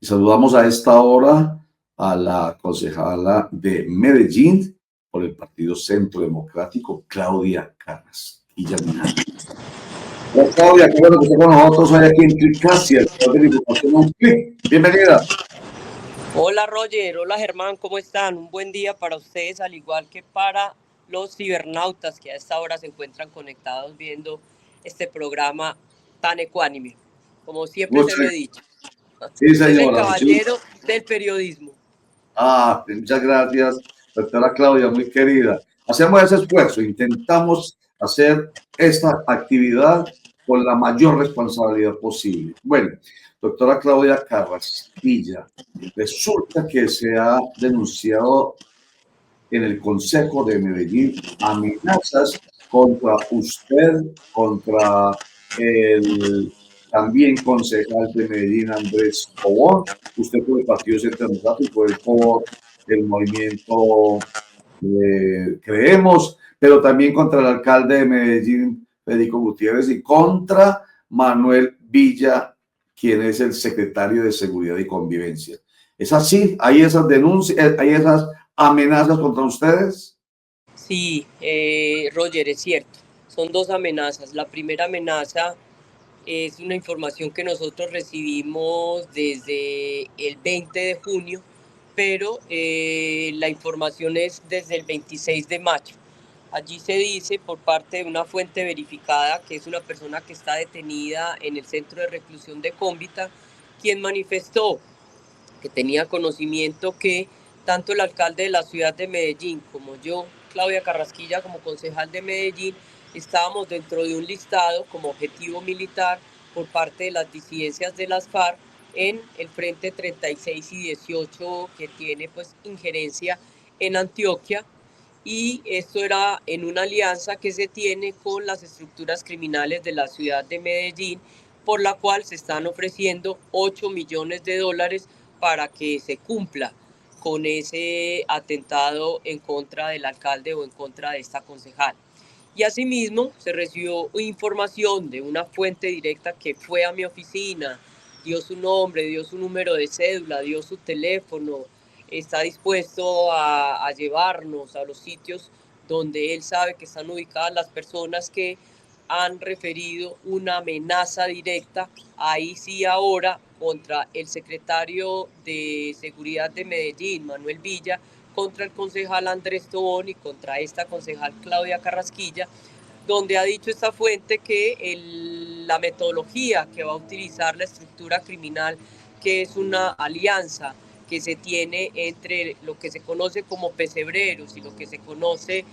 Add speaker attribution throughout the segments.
Speaker 1: Y saludamos a esta hora a la concejala de Medellín por el Partido Centro Democrático, Claudia Carrasquilla Minaya. Hola Claudia, qué bueno que esté con nosotros hoy aquí en Clickasia, el poder de la información a un clic. Bienvenida.
Speaker 2: Hola Roger, hola Germán, ¿cómo están? Un buen día para ustedes, al igual que para los cibernautas que a esta hora se encuentran conectados viendo este programa tan ecuánime, como siempre se lo he dicho.
Speaker 1: Sí,
Speaker 2: Usted es el
Speaker 1: señora.
Speaker 2: caballero del periodismo.
Speaker 1: Muchas gracias, doctora Claudia, muy querida. Hacemos ese esfuerzo, intentamos hacer esta actividad con la mayor responsabilidad posible. Bueno, doctora Claudia Carrasquilla, resulta que se ha denunciado en el Consejo de Medellín amenazas contra usted, contra el también concejal de Medellín, Andrés Pavón, usted por el Partido Centro Democrático, por el movimiento Creemos, pero también contra el alcalde de Medellín, Federico Gutiérrez, y contra Manuel Villa, quien es el secretario de Seguridad y Convivencia. ¿Es así? ¿Hay esas denuncias, hay esas amenazas contra ustedes?
Speaker 2: Sí, Roger, es cierto. Son dos amenazas. La primera amenaza es una información que nosotros recibimos desde el 20 de junio, pero la información es desde el 26 de mayo. Allí se dice por parte de una fuente verificada, que es una persona que está detenida en el centro de reclusión de Cómbita, quien manifestó que tenía conocimiento que tanto el alcalde de la ciudad de Medellín como yo, Claudia Carrasquilla, como concejal de Medellín, estábamos dentro de un listado como objetivo militar por parte de las disidencias de las FARC en el Frente 36 y 18, que tiene pues injerencia en Antioquia, y esto era en una alianza que se tiene con las estructuras criminales de la ciudad de Medellín, por la cual se están ofreciendo 8 millones de dólares para que se cumpla con ese atentado en contra del alcalde o en contra de esta concejal. Y asimismo se recibió información de una fuente directa que fue a mi oficina, dio su nombre, dio su número de cédula, dio su teléfono, está dispuesto a llevarnos a los sitios donde él sabe que están ubicadas las personas que han referido una amenaza directa, ahí sí ahora, contra el secretario de Seguridad de Medellín, Manuel Villa, contra el concejal Andrés Tobón y contra esta concejal Claudia Carrasquilla, donde ha dicho esta fuente que la metodología que va a utilizar la estructura criminal, que es una alianza que se tiene entre lo que se conoce como pesebreros y lo que se conoce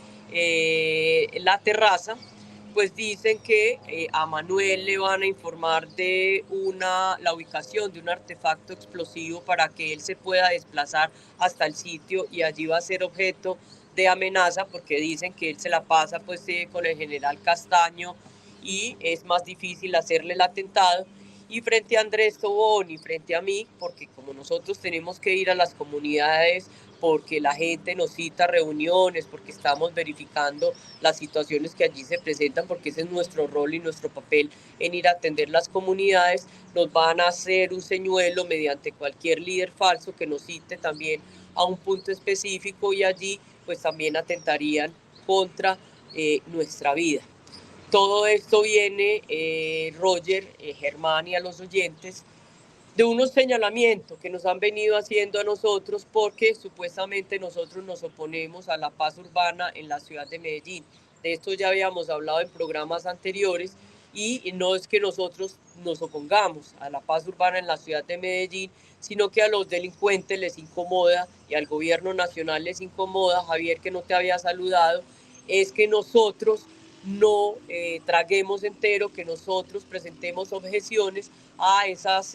Speaker 2: la terraza, pues dicen que a Manuel le van a informar de la ubicación de un artefacto explosivo para que él se pueda desplazar hasta el sitio y allí va a ser objeto de amenaza, porque dicen que él se la pasa pues con el general Castaño y es más difícil hacerle el atentado. Y frente a Andrés Tobón y frente a mí, porque como nosotros tenemos que ir a las comunidades, porque la gente nos cita reuniones, porque estamos verificando las situaciones que allí se presentan, porque ese es nuestro rol y nuestro papel en ir a atender las comunidades, nos van a hacer un señuelo mediante cualquier líder falso que nos cite también a un punto específico, y allí pues también atentarían contra nuestra vida. Todo esto viene, Roger, Germán y a los oyentes, de unos señalamientos que nos han venido haciendo a nosotros porque supuestamente nosotros nos oponemos a la paz urbana en la ciudad de Medellín. De esto ya habíamos hablado en programas anteriores, y no es que nosotros nos opongamos a la paz urbana en la ciudad de Medellín, sino que a los delincuentes les incomoda y al gobierno nacional les incomoda, Javier, que no te había saludado, es que nosotros no traguemos entero, que nosotros presentemos objeciones a esas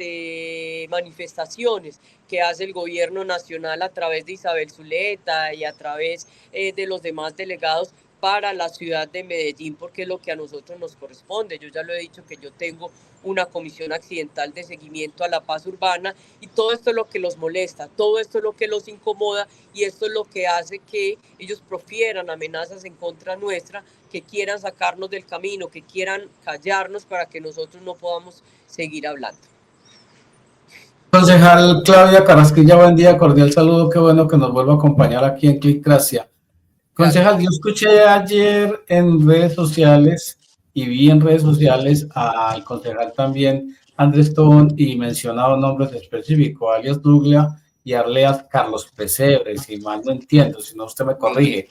Speaker 2: manifestaciones que hace el gobierno nacional a través de Isabel Zuleta y a través de los demás delegados para la ciudad de Medellín, porque es lo que a nosotros nos corresponde. Yo ya lo he dicho que yo tengo una comisión accidental de seguimiento a la paz urbana, y todo esto es lo que los molesta, todo esto es lo que los incomoda, y esto es lo que hace que ellos profieran amenazas en contra nuestra, que quieran sacarnos del camino, que quieran callarnos para que nosotros no podamos seguir hablando.
Speaker 3: Concejal Claudia Carrasquilla, buen día, cordial saludo, qué bueno que nos vuelva a acompañar aquí en Clicracia. Concejal, yo escuché ayer en redes sociales y vi en redes sociales al concejal también Andrés Tobón y mencionado nombres específicos, alias Douglas y alias Carlos Pesebre, si mal no entiendo, si no usted me corrige.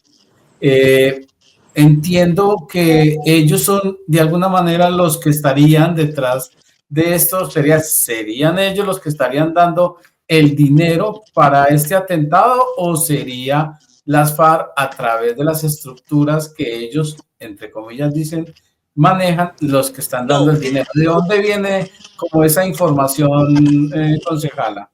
Speaker 3: Eh, Entiendo que ellos son de alguna manera los que estarían detrás de esto, ¿serían ellos los que estarían dando el dinero para este atentado o sería las FARC a través de las estructuras que ellos, entre comillas, dicen, manejan los que están dando
Speaker 2: No,
Speaker 3: el dinero? ¿De dónde viene como esa información, concejala?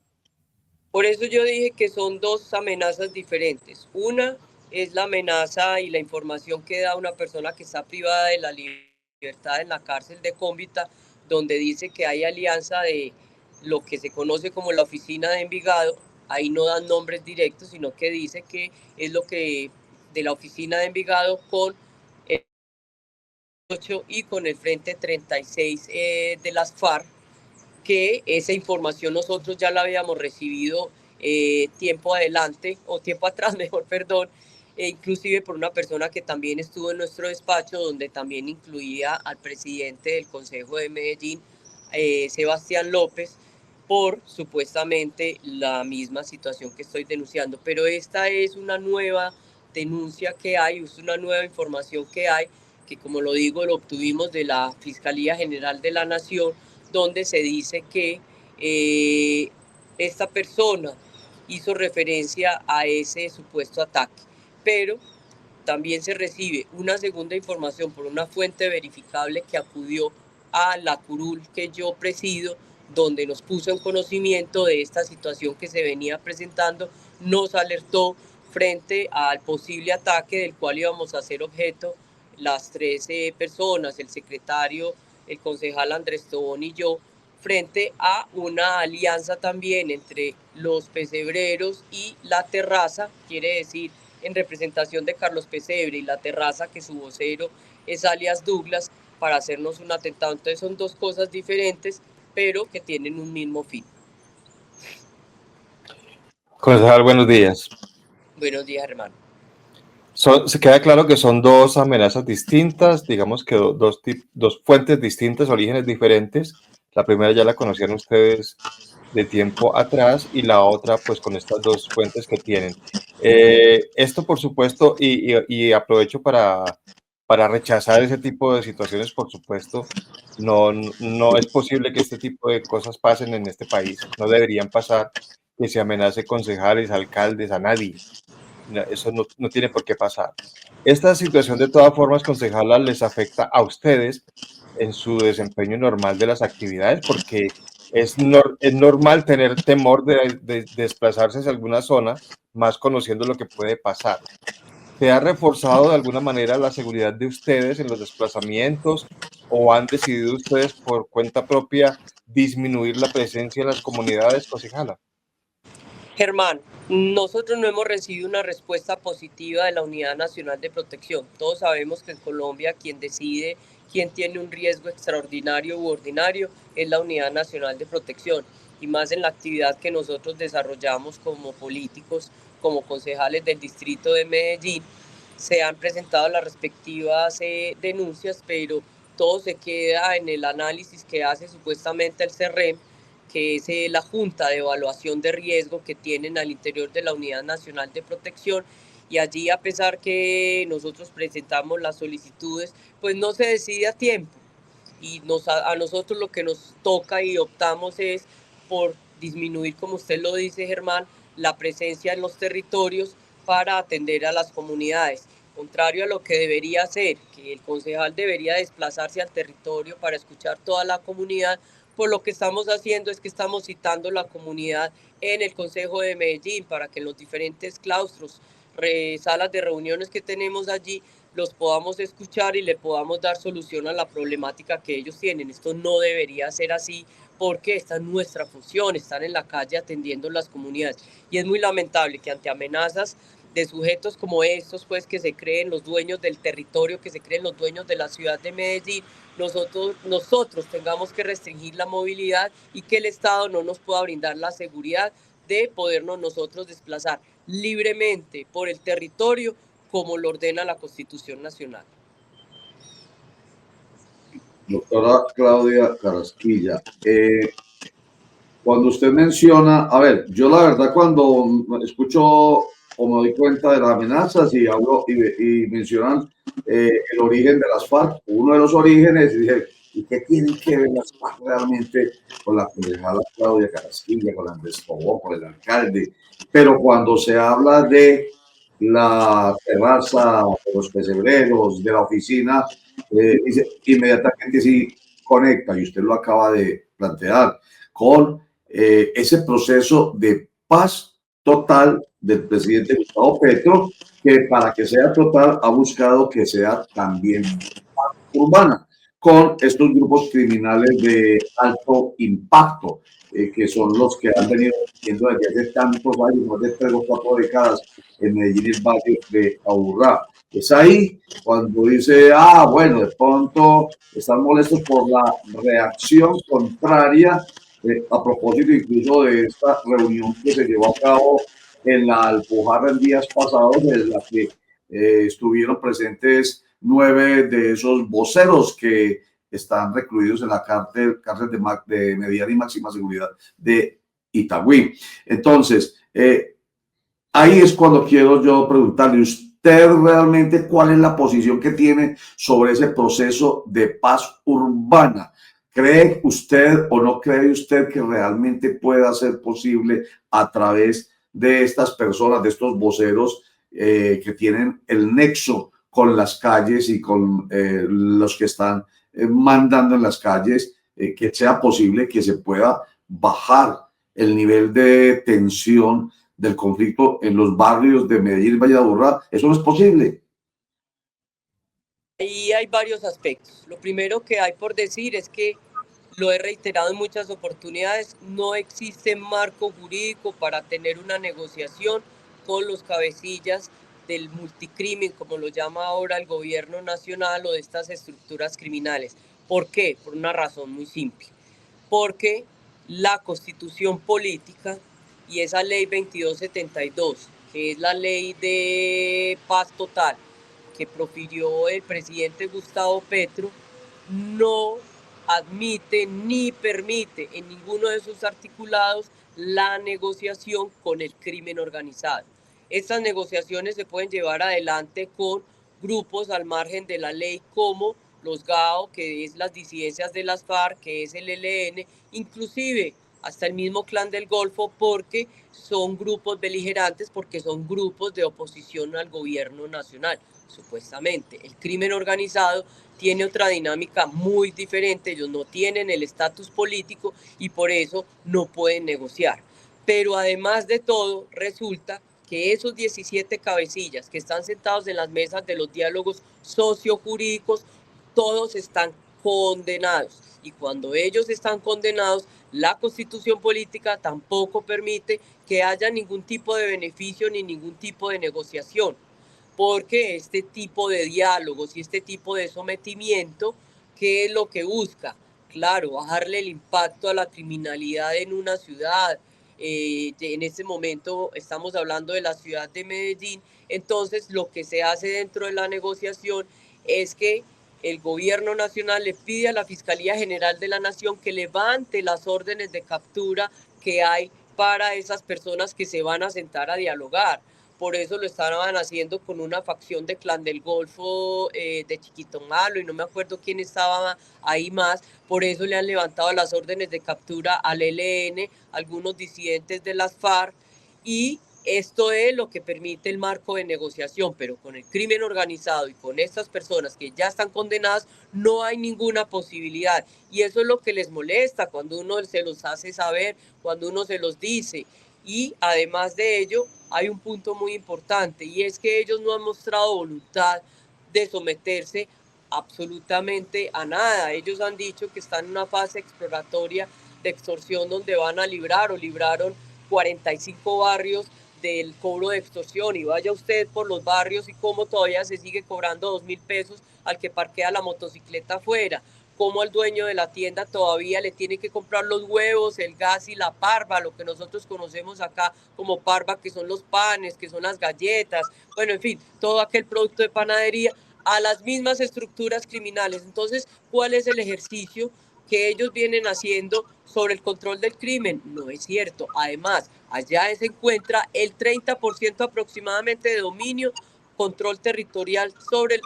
Speaker 2: por eso yo dije que son dos amenazas diferentes. Una es la amenaza y la información que da una persona que está privada de la libertad en la cárcel de Cómbita, donde dice que hay alianza de lo que se conoce como la oficina de Envigado. Ahí no dan nombres directos, sino que dice que es lo que de la oficina de Envigado con el 8 y con el Frente 36 de las FARC, que esa información nosotros ya la habíamos recibido tiempo adelante, o tiempo atrás, mejor, perdón, inclusive por una persona que también estuvo en nuestro despacho, donde también incluía al presidente del Consejo de Medellín, Sebastián López, por supuestamente la misma situación que estoy denunciando. Pero esta es una nueva denuncia que hay, es una nueva información que hay, que como lo digo, lo obtuvimos de la Fiscalía General de la Nación, donde se dice que esta persona hizo referencia a ese supuesto ataque. Pero también se recibe una segunda información por una fuente verificable que acudió a la curul que yo presido, donde nos puso en conocimiento de esta situación que se venía presentando, nos alertó frente al posible ataque del cual íbamos a ser objeto las 13 personas, el secretario, el concejal Andrés Tobón y yo, frente a una alianza también entre los pesebreros y la terraza, quiere decir en representación de Carlos Pesebre, y la terraza, que su vocero es alias Douglas, para hacernos un atentado. Entonces son dos cosas diferentes, pero que tienen un mismo fin.
Speaker 4: Concejal, buenos días.
Speaker 2: Buenos días, hermano.
Speaker 4: Se queda claro que son dos amenazas distintas, digamos que dos fuentes distintas, orígenes diferentes. La primera ya la conocían ustedes de tiempo atrás y la otra pues con estas dos fuentes que tienen. Esto por supuesto, y aprovecho para rechazar ese tipo de situaciones, por supuesto. No es posible que este tipo de cosas pasen en este país. No deberían pasar, que se amenace concejales, alcaldes, a nadie. Eso no tiene por qué pasar. Esta situación de todas formas, concejala, les afecta a ustedes en su desempeño normal de las actividades, porque es normal tener temor de desplazarse a alguna zona, más conociendo lo que puede pasar. ¿Se ha reforzado de alguna manera la seguridad de ustedes en los desplazamientos o han decidido ustedes por cuenta propia disminuir la presencia en las comunidades, concejala?
Speaker 2: Germán, nosotros no hemos recibido una respuesta positiva de la Unidad Nacional de Protección. Todos sabemos que en Colombia quien decide quién tiene un riesgo extraordinario u ordinario es la Unidad Nacional de Protección, y más en la actividad que nosotros desarrollamos como políticos, como concejales del distrito de Medellín. Se han presentado las respectivas denuncias, pero todo se queda en el análisis que hace supuestamente el CERREM, que es la Junta de Evaluación de Riesgo que tienen al interior de la Unidad Nacional de Protección. Y allí, a pesar que nosotros presentamos las solicitudes, pues no se decide a tiempo. Y a nosotros lo que nos toca y optamos es por disminuir, como usted lo dice, Germán, la presencia en los territorios para atender a las comunidades. Contrario a lo que debería hacer, que el concejal debería desplazarse al territorio para escuchar toda la comunidad, pues lo que estamos haciendo es que estamos citando la comunidad en el Consejo de Medellín para que en los diferentes claustros, salas de reuniones que tenemos allí, los podamos escuchar y le podamos dar solución a la problemática que ellos tienen. Esto no debería ser así, porque esta es nuestra función, estar en la calle atendiendo las comunidades. Y es muy lamentable que ante amenazas de sujetos como estos, pues que se creen los dueños del territorio, que se creen los dueños de la ciudad de Medellín, nosotros tengamos que restringir la movilidad y que el Estado no nos pueda brindar la seguridad de podernos nosotros desplazar libremente por el territorio como lo ordena la Constitución Nacional.
Speaker 1: Doctora Claudia Carrasquilla, cuando usted menciona, a ver, yo la verdad cuando escucho o me doy cuenta de las amenazas y hablo y mencionan el origen de las FARC, uno de los orígenes, y dije, ¿y qué tienen que ver las FARC realmente con la concejala Claudia Carrasquilla, con Andrés Tobón, con el alcalde? Pero cuando se habla de la terraza, de los pesebreros, de la oficina, dice, inmediatamente sí conecta, y usted lo acaba de plantear, con ese proceso de paz total del presidente Gustavo Petro, que para que sea total ha buscado que sea también paz urbana, con estos grupos criminales de alto impacto, que son los que han venido viendo desde hace tantos años, más de 3 o 4 décadas, en Medellín y el valle de Aburrá. Es ahí cuando dice, bueno, de pronto están molestos por la reacción contraria, a propósito incluso de esta reunión que se llevó a cabo en la Alpujarra en días pasados, en la que estuvieron presentes 9 de esos voceros que están recluidos en la cárcel de mediana y máxima seguridad de Itagüí. Entonces, ahí es cuando quiero yo preguntarle, ¿usted realmente cuál es la posición que tiene sobre ese proceso de paz urbana? ¿Cree usted o no cree usted que realmente pueda ser posible a través de estas personas, de estos voceros que tienen el nexo con las calles y con los que están mandando en las calles, que sea posible que se pueda bajar el nivel de tensión del conflicto en los barrios de Medellín y Valle de Aburrá? ¿Eso no es posible?
Speaker 2: Ahí hay varios aspectos. Lo primero que hay por decir es que, lo he reiterado en muchas oportunidades, no existe marco jurídico para tener una negociación con los cabecillas del multicrimen, como lo llama ahora el gobierno nacional, o de estas estructuras criminales. ¿Por qué? Por una razón muy simple. Porque la Constitución Política y esa ley 2272, que es la ley de paz total que profirió el presidente Gustavo Petro, no admite ni permite en ninguno de sus articulados la negociación con el crimen organizado. Estas negociaciones se pueden llevar adelante con grupos al margen de la ley como los GAO, que es las disidencias de las FARC, que es el ELN, inclusive hasta el mismo Clan del Golfo, porque son grupos beligerantes, porque son grupos de oposición al gobierno nacional, supuestamente. El crimen organizado tiene otra dinámica muy diferente, ellos no tienen el estatus político y por eso no pueden negociar. Pero además de todo, resulta que esos 17 cabecillas que están sentados en las mesas de los diálogos sociojurídicos, todos están condenados. Y cuando ellos están condenados, la Constitución Política tampoco permite que haya ningún tipo de beneficio ni ningún tipo de negociación, porque este tipo de diálogos y este tipo de sometimiento, ¿qué es lo que busca? Claro, bajarle el impacto a la criminalidad en una ciudad. En este momento estamos hablando de la ciudad de Medellín. Entonces, lo que se hace dentro de la negociación es que el gobierno nacional le pide a la Fiscalía General de la Nación que levante las órdenes de captura que hay para esas personas que se van a sentar a dialogar. Por eso lo estaban haciendo con una facción de Clan del Golfo, de Chiquito Malo, y no me acuerdo quién estaba ahí más. Por eso le han levantado las órdenes de captura al ELN, algunos disidentes de las FARC, y esto es lo que permite el marco de negociación. Pero con el crimen organizado y con estas personas que ya están condenadas, no hay ninguna posibilidad. Y eso es lo que les molesta cuando uno se los hace saber, cuando uno se los dice. Y además de ello, hay un punto muy importante, y es que ellos no han mostrado voluntad de someterse absolutamente a nada. Ellos han dicho que están en una fase exploratoria de extorsión donde van a librar, o libraron 45 barrios del cobro de extorsión, y vaya usted por los barrios y cómo todavía se sigue cobrando 2.000 pesos al que parquea la motocicleta afuera, cómo el dueño de la tienda todavía le tiene que comprar los huevos, el gas y la parva, lo que nosotros conocemos acá como parva, que son los panes, que son las galletas, bueno, en fin, todo aquel producto de panadería, a las mismas estructuras criminales. Entonces, ¿cuál es el ejercicio que ellos vienen haciendo sobre el control del crimen? No es cierto. Además, allá se encuentra el 30% aproximadamente de dominio, control territorial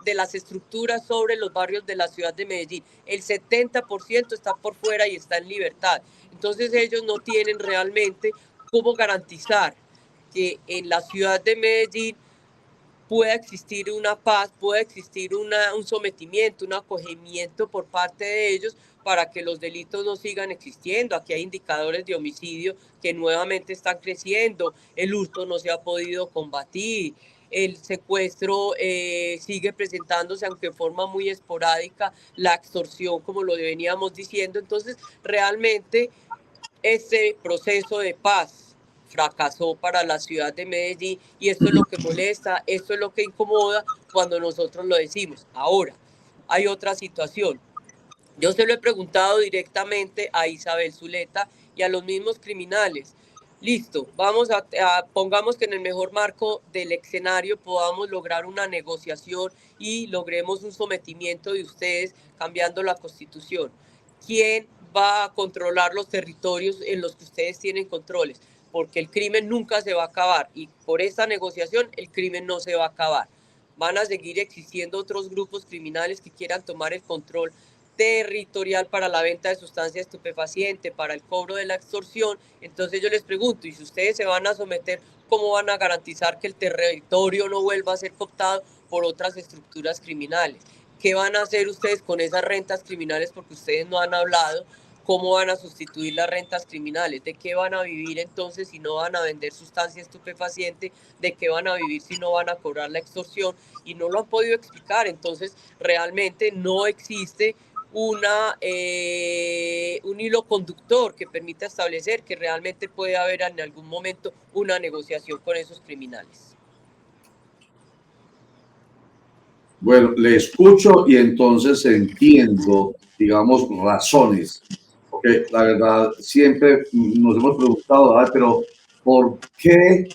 Speaker 2: de las estructuras sobre los barrios de la ciudad de Medellín. El 70% está por fuera y está en libertad. Entonces ellos no tienen realmente cómo garantizar que en la ciudad de Medellín pueda existir una paz, pueda existir un sometimiento, un acogimiento por parte de ellos para que los delitos no sigan existiendo. Aquí hay indicadores de homicidio que nuevamente están creciendo, el hurto no se ha podido combatir, el secuestro sigue presentándose, aunque de forma muy esporádica, la extorsión, como lo veníamos diciendo. Entonces, realmente, este proceso de paz fracasó para la ciudad de Medellín, y esto es lo que molesta, esto es lo que incomoda cuando nosotros lo decimos. Ahora, hay otra situación. Yo se lo he preguntado directamente a Isabel Zuleta y a los mismos criminales. Listo, pongamos que en el mejor marco del escenario podamos lograr una negociación y logremos un sometimiento de ustedes cambiando la Constitución. ¿Quién va a controlar los territorios en los que ustedes tienen controles? Porque el crimen nunca se va a acabar, y por esta negociación el crimen no se va a acabar. Van a seguir existiendo otros grupos criminales que quieran tomar el control territorial para la venta de sustancias estupefacientes, para el cobro de la extorsión. Entonces yo les pregunto, y si ustedes se van a someter, ¿cómo van a garantizar que el territorio no vuelva a ser cooptado por otras estructuras criminales? ¿Qué van a hacer ustedes con esas rentas criminales? Porque ustedes no han hablado. ¿Cómo van a sustituir las rentas criminales? ¿De qué van a vivir entonces si no van a vender sustancia estupefaciente? ¿De qué van a vivir si no van a cobrar la extorsión? Y no lo han podido explicar. Entonces, realmente no existe un hilo conductor que permita establecer que realmente puede haber en algún momento una negociación con esos criminales.
Speaker 1: Bueno, le escucho y entonces entiendo, digamos, razones. Porque la verdad, siempre nos hemos preguntado, pero ¿por qué,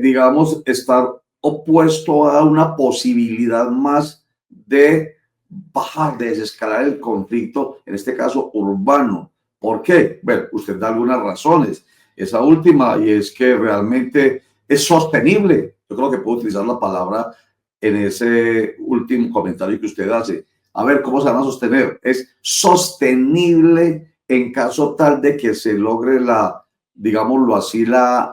Speaker 1: digamos, estar opuesto a una posibilidad más de bajar, de desescalar el conflicto, en este caso urbano? ¿Por qué? Bueno, usted da algunas razones. Esa última, y es que realmente es sostenible. Yo creo que puedo utilizar la palabra en ese último comentario que usted hace. A ver, ¿cómo se van a sostener? Es sostenible en caso tal de que se logre digámoslo así,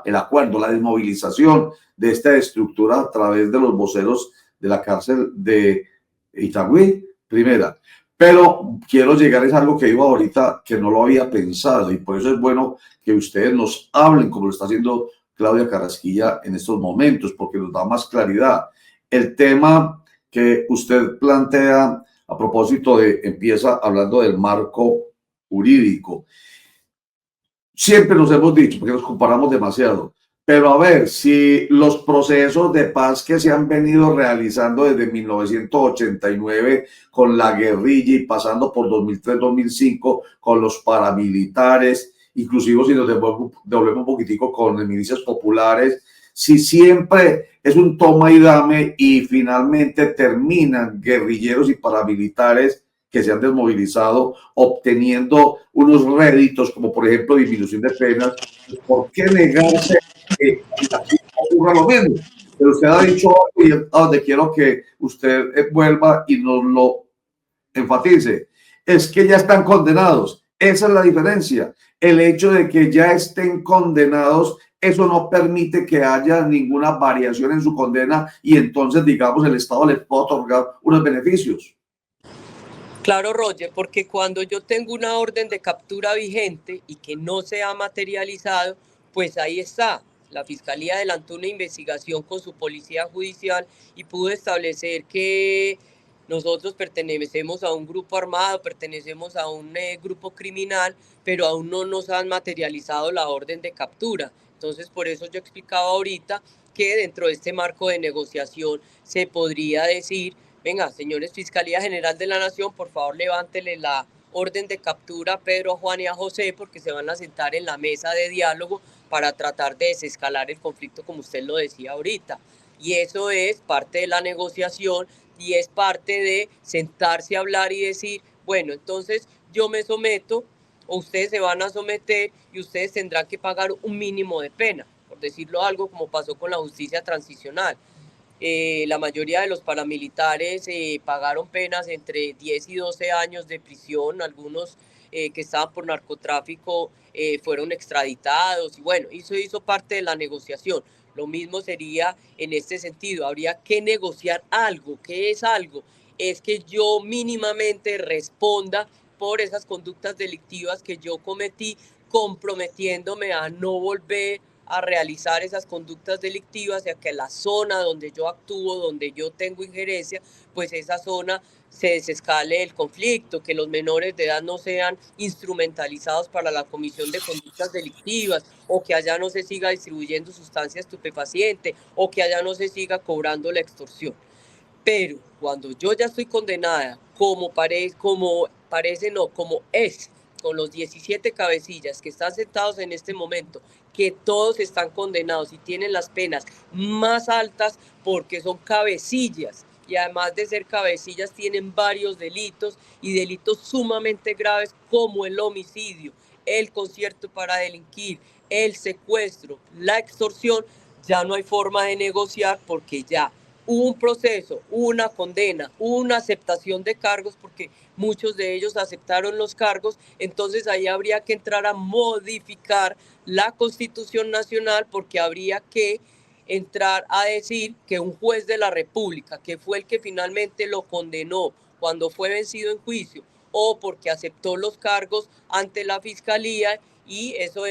Speaker 1: el acuerdo, la desmovilización de esta estructura a través de los voceros de la cárcel de Itagüí, primera. Pero quiero llegar a algo que digo ahorita que no lo había pensado, y por eso es bueno que ustedes nos hablen como lo está haciendo Claudia Carrasquilla en estos momentos, porque nos da más claridad. El tema que usted plantea a propósito empieza hablando del marco jurídico. Siempre nos hemos dicho, porque nos comparamos demasiado, pero a ver, si los procesos de paz que se han venido realizando desde 1989 con la guerrilla y pasando por 2003-2005 con los paramilitares, inclusive si nos devolvemos un poquitico con las milicias populares, si siempre es un toma y dame y finalmente terminan guerrilleros y paramilitares que se han desmovilizado obteniendo unos réditos como por ejemplo disminución de penas, ¿por qué negarse que ocurra lo mismo? Pero usted ha dicho algo y a donde quiero que usted vuelva y nos lo enfatice, es que ya están condenados. Esa es la diferencia. El hecho de que ya estén condenados, eso no permite que haya ninguna variación en su condena y entonces, digamos, el Estado les puede otorgar unos beneficios.
Speaker 2: Claro, Roger, porque cuando yo tengo una orden de captura vigente y que no se ha materializado, pues ahí está. La Fiscalía adelantó una investigación con su policía judicial y pudo establecer que nosotros pertenecemos a un grupo armado, pertenecemos a un grupo criminal, pero aún no nos han materializado la orden de captura. Entonces, por eso yo explicaba ahorita que dentro de este marco de negociación se podría decir, venga, señores Fiscalía General de la Nación, por favor levántele la orden de captura a Pedro, a Juan y a José, porque se van a sentar en la mesa de diálogo para tratar de desescalar el conflicto, como usted lo decía ahorita. Y eso es parte de la negociación y es parte de sentarse a hablar y decir, bueno, entonces yo me someto o ustedes se van a someter y ustedes tendrán que pagar un mínimo de pena, por decirlo algo como pasó con la justicia transicional. La mayoría de los paramilitares pagaron penas entre 10 y 12 años de prisión, algunos que estaban por narcotráfico fueron extraditados y bueno, eso hizo parte de la negociación. Lo mismo sería en este sentido, habría que negociar algo. ¿Qué es algo? Es que yo mínimamente responda por esas conductas delictivas que yo cometí, comprometiéndome a no volver a realizar esas conductas delictivas y a que la zona donde yo actúo, donde yo tengo injerencia, pues esa zona se desescale el conflicto, que los menores de edad no sean instrumentalizados para la comisión de conductas delictivas, o que allá no se siga distribuyendo sustancia estupefaciente, o que allá no se siga cobrando la extorsión. Pero cuando yo ya estoy condenada, como es, con los 17 cabecillas que están sentados en este momento, que todos están condenados y tienen las penas más altas porque son cabecillas, y además de ser cabecillas tienen varios delitos y delitos sumamente graves como el homicidio, el concierto para delinquir, el secuestro, la extorsión. Ya no hay forma de negociar porque ya hubo un proceso, una condena, una aceptación de cargos, porque muchos de ellos aceptaron los cargos. Entonces ahí habría que entrar a modificar la Constitución Nacional, porque habría que entrar a decir que un juez de la República, que fue el que finalmente lo condenó cuando fue vencido en juicio, o porque aceptó los cargos ante la Fiscalía y eso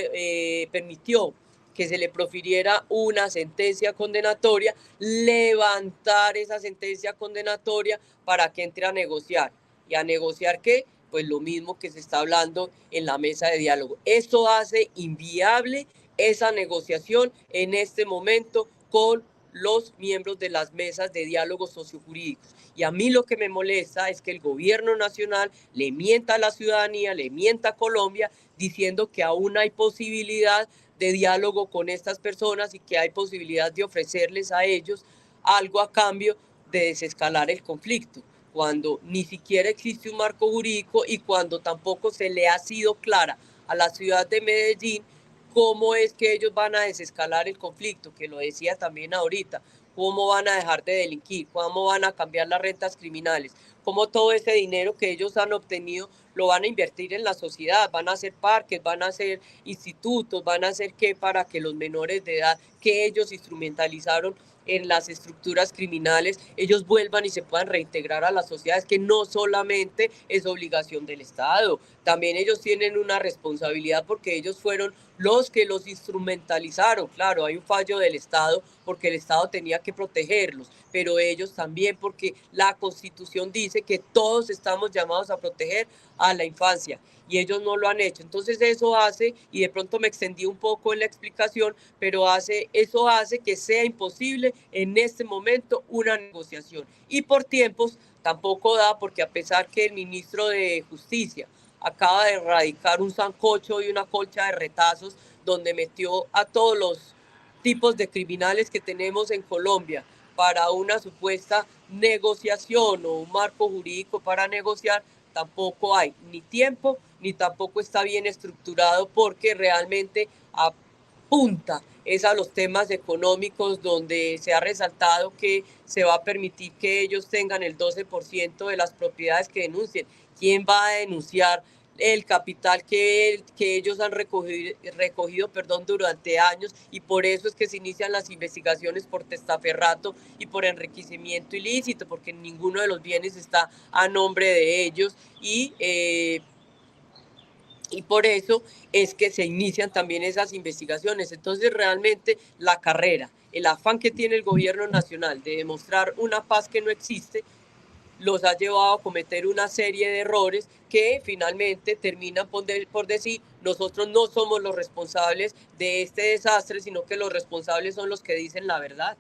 Speaker 2: permitió que se le profiriera una sentencia condenatoria, levantar esa sentencia condenatoria para que entre a negociar. ¿Y a negociar qué? Pues lo mismo que se está hablando en la mesa de diálogo. Esto hace inviable esa negociación en este momento con los miembros de las mesas de diálogo sociojurídicos. Y a mí lo que me molesta es que el gobierno nacional le mienta a la ciudadanía, le mienta a Colombia, diciendo que aún hay posibilidad de diálogo con estas personas y que hay posibilidad de ofrecerles a ellos algo a cambio de desescalar el conflicto, cuando ni siquiera existe un marco jurídico y cuando tampoco se le ha sido clara a la ciudad de Medellín cómo es que ellos van a desescalar el conflicto, que lo decía también ahorita, cómo van a dejar de delinquir, cómo van a cambiar las rentas criminales, cómo todo ese dinero que ellos han obtenido lo van a invertir en la sociedad, van a hacer parques, van a hacer institutos, van a hacer qué para que los menores de edad que ellos instrumentalizaron en las estructuras criminales, ellos vuelvan y se puedan reintegrar a la sociedad. Es que no solamente es obligación del Estado, también ellos tienen una responsabilidad porque ellos fueron los que los instrumentalizaron. Claro, hay un fallo del Estado porque el Estado tenía que protegerlos, pero ellos también porque la Constitución dice que todos estamos llamados a proteger a la infancia y ellos no lo han hecho. Entonces eso hace, y de pronto me extendí un poco en la explicación, pero eso hace que sea imposible en este momento una negociación. Y por tiempos tampoco da, porque a pesar que el ministro de Justicia acaba de erradicar un sancocho y una colcha de retazos donde metió a todos los tipos de criminales que tenemos en Colombia para una supuesta negociación o un marco jurídico para negociar, tampoco hay ni tiempo ni tampoco está bien estructurado, porque realmente apunta es a los temas económicos, donde se ha resaltado que se va a permitir que ellos tengan el 12% de las propiedades que denuncien. ¿Quién va a denunciar el capital que ellos han recogido durante años? Y por eso es que se inician las investigaciones por testaferrato y por enriquecimiento ilícito, porque ninguno de los bienes está a nombre de ellos, y por eso es que se inician también esas investigaciones. Entonces realmente la carrera, el afán que tiene el gobierno nacional de demostrar una paz que no existe, los ha llevado a cometer una serie de errores que finalmente terminan por decir, nosotros no somos los responsables de este desastre, sino que los responsables son los que dicen la verdad.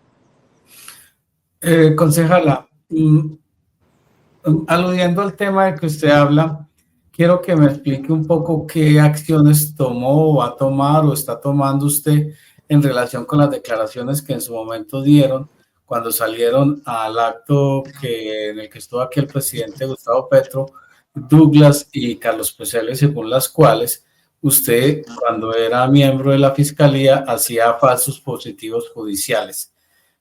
Speaker 3: Concejala, aludiendo al tema de que usted habla, quiero que me explique un poco qué acciones tomó, va a tomar o está tomando usted en relación con las declaraciones que en su momento dieron cuando salieron al acto en el que estuvo aquí el presidente Gustavo Petro, Douglas y Carlos Peselli, según las cuales usted, cuando era miembro de la Fiscalía, hacía falsos positivos judiciales.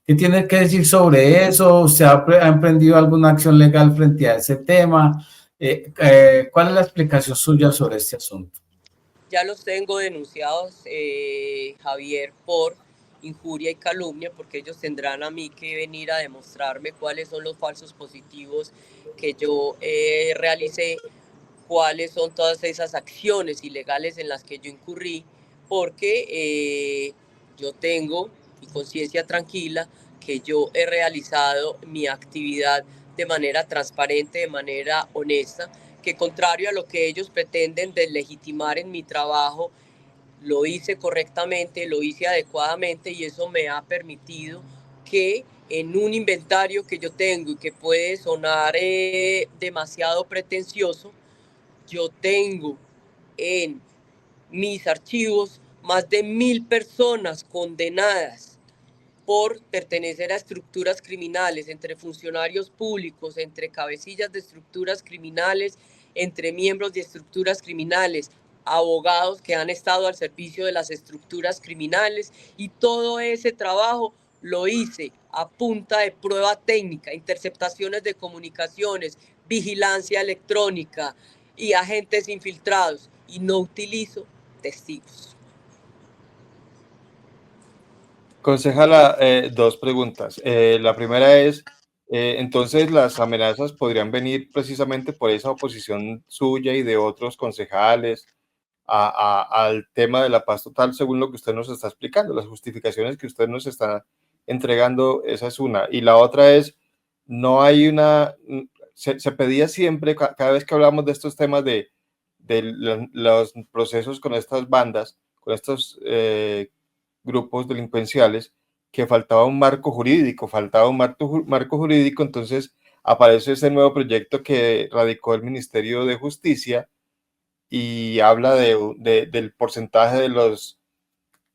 Speaker 3: ¿Qué tiene que decir sobre eso? ¿Usted ha emprendido alguna acción legal frente a ese tema? ¿Cuál es la explicación suya sobre este asunto?
Speaker 2: Ya los tengo denunciados, Javier, por injuria y calumnia, porque ellos tendrán a mí que venir a demostrarme cuáles son los falsos positivos que yo realicé, cuáles son todas esas acciones ilegales en las que yo incurrí, porque yo tengo mi conciencia tranquila que yo he realizado mi actividad de manera transparente, de manera honesta, que contrario a lo que ellos pretenden deslegitimar en mi trabajo, lo hice correctamente, lo hice adecuadamente y eso me ha permitido que en un inventario que yo tengo y que puede sonar demasiado pretencioso, yo tengo en mis archivos más de 1.000 personas condenadas por pertenecer a estructuras criminales, entre funcionarios públicos, entre cabecillas de estructuras criminales, entre miembros de estructuras criminales, abogados que han estado al servicio de las estructuras criminales, y todo ese trabajo lo hice a punta de prueba técnica, interceptaciones de comunicaciones, vigilancia electrónica y agentes infiltrados, y no utilizo testigos.
Speaker 4: Concejala, dos preguntas. La primera es, entonces las amenazas podrían venir precisamente por esa oposición suya y de otros concejales al tema de la paz total, según lo que usted nos está explicando, las justificaciones que usted nos está entregando, esa es una. Y la otra es, no hay una, se pedía siempre, cada vez que hablamos de estos temas de los procesos con estas bandas, con estos grupos delincuenciales, que faltaba un marco jurídico, entonces aparece ese nuevo proyecto que radicó el Ministerio de Justicia y habla del porcentaje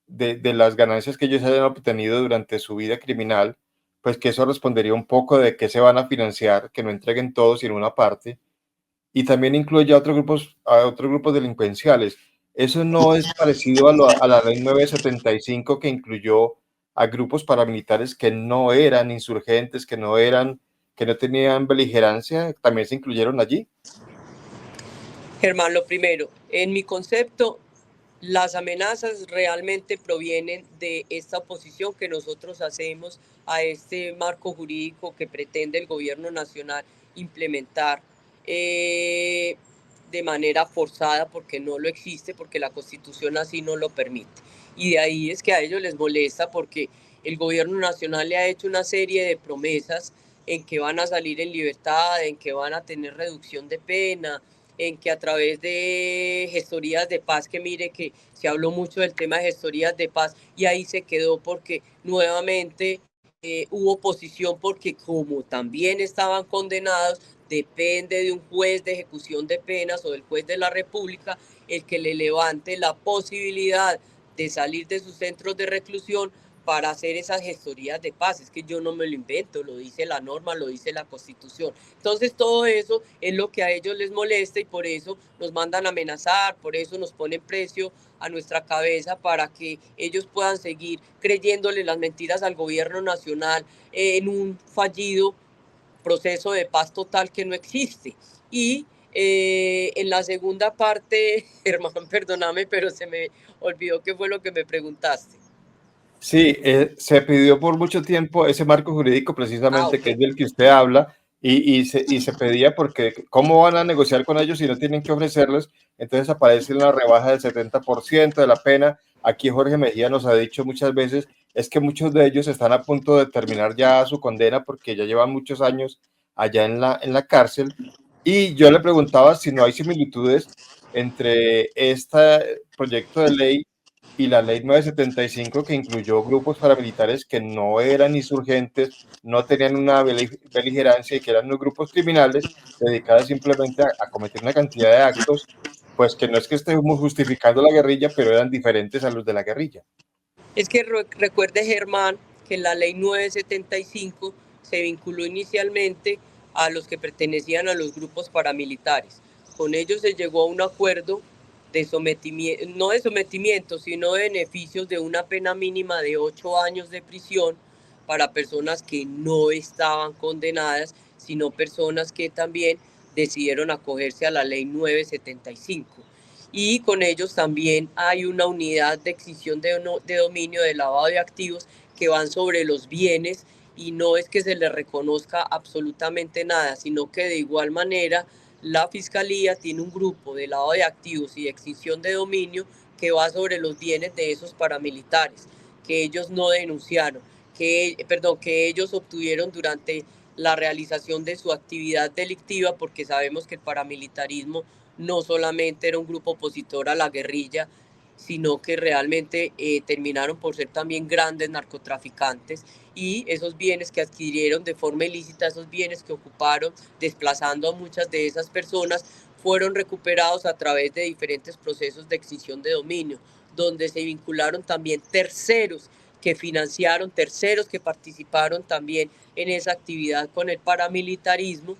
Speaker 4: de las ganancias que ellos hayan obtenido durante su vida criminal, pues que eso respondería un poco de qué se van a financiar, que no entreguen todo sino una parte, y también incluye a otros grupos delincuenciales. Eso no es parecido a la ley 975, que incluyó a grupos paramilitares que no eran insurgentes, que no tenían beligerancia, también se incluyeron allí.
Speaker 2: Germán, lo primero, en mi concepto, las amenazas realmente provienen de esta oposición que nosotros hacemos a este marco jurídico que pretende el gobierno nacional implementar de manera forzada, porque no lo existe, porque la Constitución así no lo permite. Y de ahí es que a ellos les molesta, porque el gobierno nacional le ha hecho una serie de promesas en que van a salir en libertad, en que van a tener reducción de pena, en que a través de gestorías de paz, que mire que se habló mucho del tema de gestorías de paz y ahí se quedó porque nuevamente hubo oposición, porque como también estaban condenados, depende de un juez de ejecución de penas o del juez de la República el que le levante la posibilidad de salir de sus centros de reclusión para hacer esas gestorías de paz. Es que yo no me lo invento, lo dice la norma, lo dice la Constitución. Entonces todo eso es lo que a ellos les molesta y por eso nos mandan a amenazar, por eso nos ponen precio a nuestra cabeza para que ellos puedan seguir creyéndole las mentiras al gobierno nacional en un fallido proceso de paz total que no existe. Y en la segunda parte, Germán, perdóname, pero se me olvidó qué fue lo que me preguntaste.
Speaker 4: Sí, se pidió por mucho tiempo ese marco jurídico precisamente, que es del que usted habla, y se pedía porque ¿cómo van a negociar con ellos si no tienen que ofrecerles? Entonces aparece una rebaja del 70% de la pena. Aquí Jorge Mejía nos ha dicho muchas veces, es que muchos de ellos están a punto de terminar ya su condena porque ya llevan muchos años allá en la cárcel. Y yo le preguntaba si no hay similitudes entre este proyecto de ley y la ley 975, que incluyó grupos paramilitares que no eran insurgentes, no tenían una beligerancia y que eran unos grupos criminales dedicados simplemente a cometer una cantidad de actos, pues que no es que estemos justificando la guerrilla, pero eran diferentes a los de la guerrilla.
Speaker 2: Es que recuerde, Germán, que la ley 975 se vinculó inicialmente a los que pertenecían a los grupos paramilitares. Con ellos se llegó a un acuerdo de sometimiento, no de sometimiento, sino de beneficios de una pena mínima de 8 años de prisión para personas que no estaban condenadas, sino personas que también decidieron acogerse a la ley 975. Y con ellos también hay una unidad de extinción de dominio, de lavado de activos, que van sobre los bienes, y no es que se les reconozca absolutamente nada, sino que de igual manera la Fiscalía tiene un grupo de lavado de activos y de extinción de dominio que va sobre los bienes de esos paramilitares, que ellos no denunciaron, que ellos obtuvieron durante la realización de su actividad delictiva, porque sabemos que el paramilitarismo no solamente era un grupo opositor a la guerrilla, sino que realmente terminaron por ser también grandes narcotraficantes, y esos bienes que adquirieron de forma ilícita, esos bienes que ocuparon desplazando a muchas de esas personas, fueron recuperados a través de diferentes procesos de extinción de dominio, donde se vincularon también terceros que financiaron, terceros que participaron también en esa actividad con el paramilitarismo,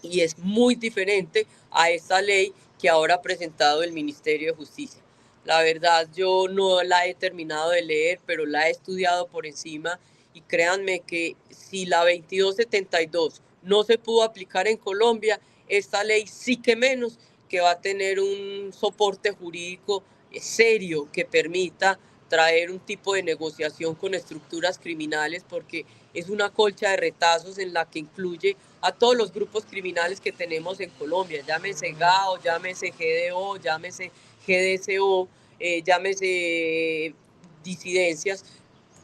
Speaker 2: y es muy diferente a esta ley que ahora ha presentado el Ministerio de Justicia. La verdad, yo no la he terminado de leer, pero la he estudiado por encima, y créanme que si la 2272 no se pudo aplicar en Colombia, esta ley sí que menos, que va a tener un soporte jurídico serio que permita traer un tipo de negociación con estructuras criminales, porque es una colcha de retazos en la que incluye a todos los grupos criminales que tenemos en Colombia, llámese GAO, llámese GDO, llámese GDSO, llámese disidencias.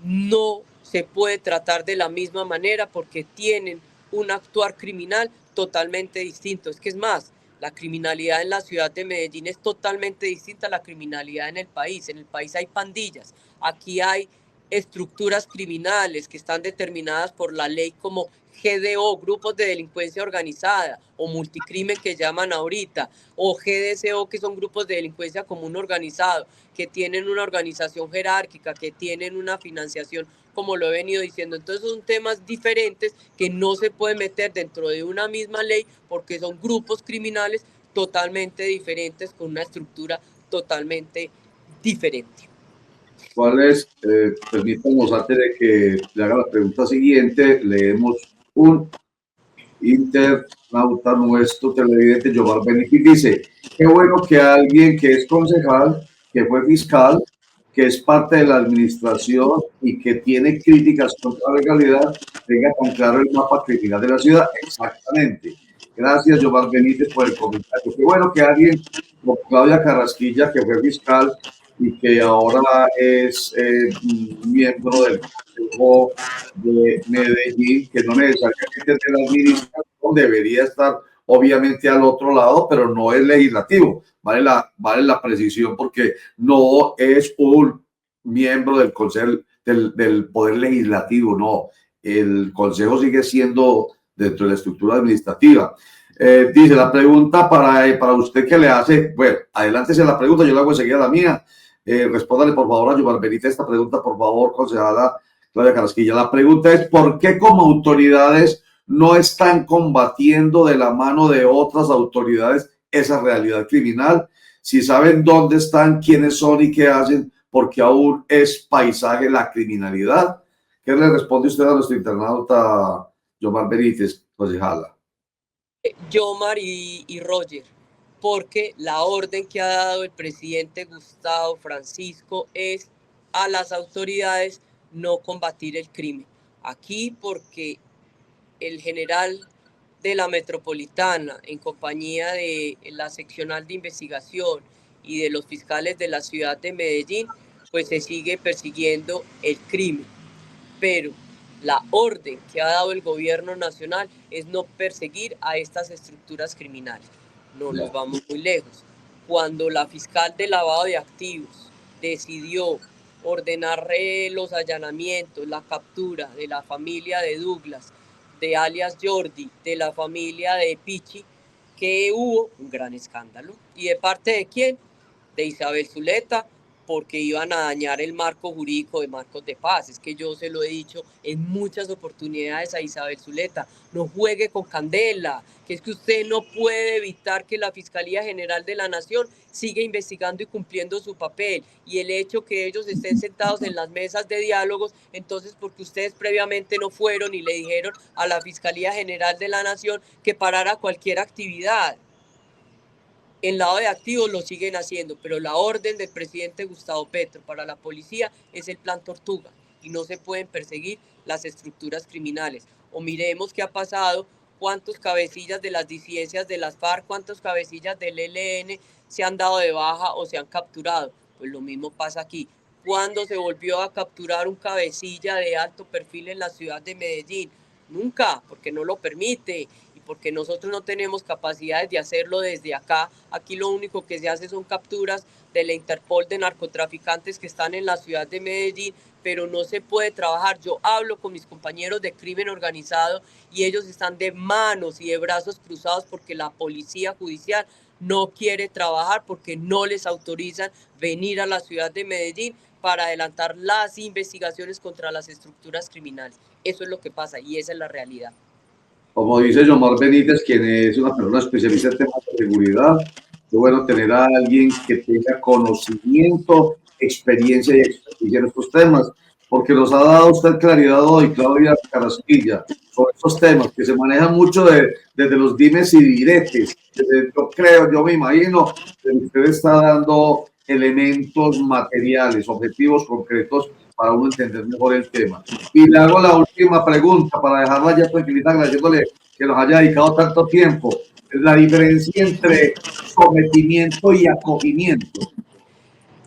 Speaker 2: No se puede tratar de la misma manera porque tienen un actuar criminal totalmente distinto. Es que es más, la criminalidad en la ciudad de Medellín es totalmente distinta a la criminalidad en el país. En el país hay pandillas, aquí hay estructuras criminales que están determinadas por la ley como GDO, grupos de delincuencia organizada, o multicrimen que llaman ahorita, o GDSO, que son grupos de delincuencia común organizado, que tienen una organización jerárquica, que tienen una financiación, como lo he venido diciendo. Entonces son temas diferentes que no se pueden meter dentro de una misma ley, porque son grupos criminales totalmente diferentes, con una estructura totalmente diferente.
Speaker 1: ¿Cuál es? Permítanos, antes de que le haga la pregunta siguiente, leemos un internauta nuestro televidente, Yomar Benítez, dice: qué bueno que alguien que es concejal, que fue fiscal, que es parte de la administración y que tiene críticas contra la legalidad, tenga tan claro el mapa criminal de la ciudad. Exactamente. Gracias, Yomar Benítez, por el comentario. Qué bueno que alguien como Claudia Carrasquilla, que fue fiscal y que ahora es miembro del Consejo de Medellín, que no necesariamente es de la administración, debería estar obviamente al otro lado, pero no es legislativo. Vale la precisión, porque no es un miembro del Consejo del Poder Legislativo, no. El Consejo sigue siendo dentro de la estructura administrativa. Dice, la pregunta para usted que le hace, bueno, adelántese la pregunta, yo le hago enseguida la mía. Respóndale por favor a Yomar Benítez esta pregunta, por favor, concejala Claudia Carrasquilla. La pregunta es: ¿por qué como autoridades no están combatiendo de la mano de otras autoridades esa realidad criminal? Si saben dónde están, quiénes son y qué hacen, porque aún es paisaje la criminalidad. ¿Qué le responde usted a nuestro internauta Yomar Benítez, concejala?
Speaker 2: Yomar y Roger, porque la orden que ha dado el presidente Gustavo Francisco es a las autoridades no combatir el crimen. Aquí porque el general de la Metropolitana, en compañía de la seccional de investigación y de los fiscales de la ciudad de Medellín, pues se sigue persiguiendo el crimen. Pero La orden que ha dado el gobierno nacional es no perseguir a estas estructuras criminales. No nos vamos muy lejos. Cuando la fiscal de lavado de activos decidió ordenar los allanamientos, la captura de la familia de Douglas, de alias Jordi, de la familia de Pichi, que hubo un gran escándalo. ¿Y de parte de quién? De Isabel Zuleta, porque iban a dañar el marco jurídico de Marcos de Paz. Es que yo se lo he dicho en muchas oportunidades a Isabel Zuleta, no juegue con candela, que es que usted no puede evitar que la Fiscalía General de la Nación siga investigando y cumpliendo su papel, y el hecho que ellos estén sentados en las mesas de diálogos, entonces porque ustedes previamente no fueron y le dijeron a la Fiscalía General de la Nación que parara cualquier actividad. En lado de activos lo siguen haciendo, pero la orden del presidente Gustavo Petro para la policía es el plan Tortuga y no se pueden perseguir las estructuras criminales. O miremos qué ha pasado, cuántos cabecillas de las disidencias de las FARC, cuántos cabecillas del ELN se han dado de baja o se han capturado. Pues lo mismo pasa aquí. ¿Cuándo se volvió a capturar un cabecilla de alto perfil en la ciudad de Medellín? Nunca, porque no lo permite. Porque nosotros no tenemos capacidades de hacerlo desde acá. Aquí lo único que se hace son capturas de la Interpol de narcotraficantes que están en la ciudad de Medellín, pero no se puede trabajar. Yo hablo con mis compañeros de crimen organizado y ellos están de manos y de brazos cruzados porque la policía judicial no quiere trabajar, porque no les autorizan venir a la ciudad de Medellín para adelantar las investigaciones contra las estructuras criminales. Eso es lo que pasa y esa es la realidad.
Speaker 1: Como dice Yomar Benítez, quien es una persona especialista en temas de seguridad, es bueno tener a alguien que tenga conocimiento, experiencia y experiencia en estos temas, porque nos ha dado usted claridad hoy, Claudia Carrasquilla, sobre estos temas que se manejan mucho desde los dimes y diretes. Yo creo, yo me imagino que usted está dando elementos materiales, objetivos concretos para uno entender mejor el tema. Y le hago la última pregunta para dejarla ya tranquilita, agradeciéndole que nos haya dedicado tanto tiempo. La diferencia entre sometimiento y acogimiento.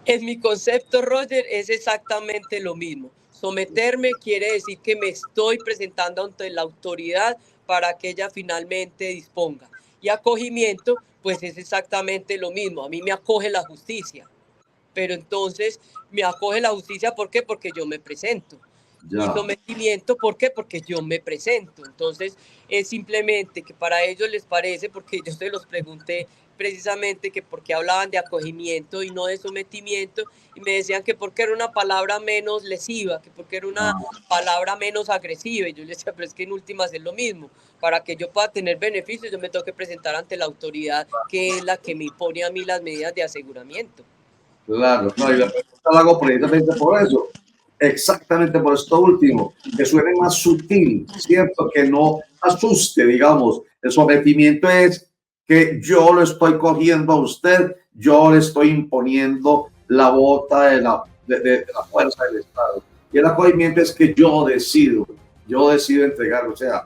Speaker 2: En mi concepto, Roger, es exactamente lo mismo. Someterme quiere decir que me estoy presentando ante la autoridad para que ella finalmente disponga. Y acogimiento, pues es exactamente lo mismo. A mí me acoge la justicia. Pero entonces me acoge la justicia, ¿por qué? Porque yo me presento. Ya. Y sometimiento, ¿por qué? Porque yo me presento. Entonces es simplemente que para ellos les parece, porque yo se los pregunté precisamente que por qué hablaban de acogimiento y no de sometimiento, y me decían que porque era una palabra menos lesiva, que porque era una palabra menos agresiva, y yo les decía, pero es que en últimas es lo mismo, para que yo pueda tener beneficios yo me tengo que presentar ante la autoridad que es la que me impone a mí las medidas de aseguramiento.
Speaker 1: Claro, no, y la pregunta la hago precisamente por eso, exactamente por esto último, que suene más sutil, ¿cierto? Que no asuste, digamos. El sometimiento es que yo lo estoy cogiendo a usted, yo le estoy imponiendo la bota de la fuerza del Estado. Y el acogimiento es que yo decido entregarlo, o sea,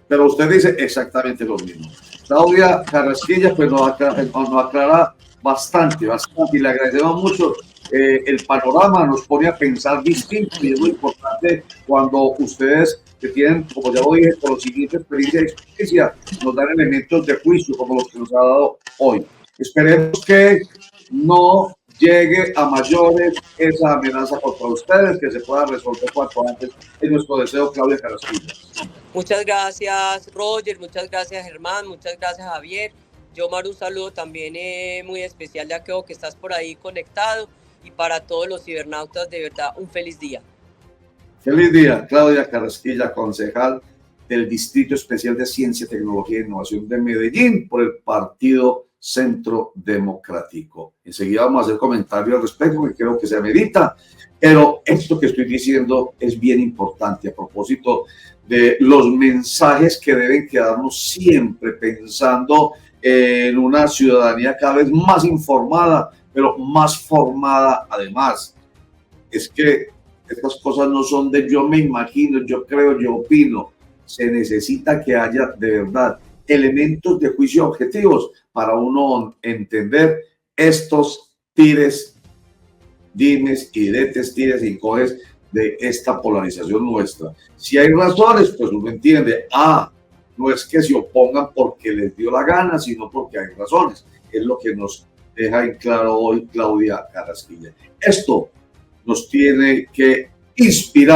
Speaker 1: pero usted dice exactamente lo mismo. Claudia Carrasquilla, pues nos aclara bastante, y le agradecemos mucho el panorama, nos pone a pensar distinto y es muy importante cuando ustedes que tienen, como ya lo dije, conocimiento, experiencia y experiencia, nos dan elementos de juicio como los que nos ha dado hoy. Esperemos que no llegue a mayores esa amenaza contra ustedes, que se pueda resolver cuanto antes. Es nuestro deseo, Claudia Carrasquilla.
Speaker 2: Muchas gracias, Roger, muchas gracias, Germán, muchas gracias, Javier. Yomar, un saludo también muy especial, ya creo que estás por ahí conectado, y para todos los cibernautas, de verdad, un feliz día.
Speaker 1: Feliz día, Claudia Carrasquilla, concejal del Distrito Especial de Ciencia, Tecnología e Innovación de Medellín por el Partido Centro Democrático. Enseguida vamos a hacer comentarios al respecto, que creo que se amerita, pero esto que estoy diciendo es bien importante a propósito de los mensajes que deben quedarnos siempre pensando en una ciudadanía cada vez más informada, pero más formada además. Es que estas cosas no son de yo me imagino, yo creo, yo opino. Se necesita que haya de verdad elementos de juicio objetivos para uno entender estos tires, dimes y diretes, tires y coges de esta polarización nuestra. Si hay razones, pues uno entiende, no es que se opongan porque les dio la gana, sino porque hay razones. Es lo que nos deja en claro hoy Claudia Carrasquilla. Esto nos tiene que inspirar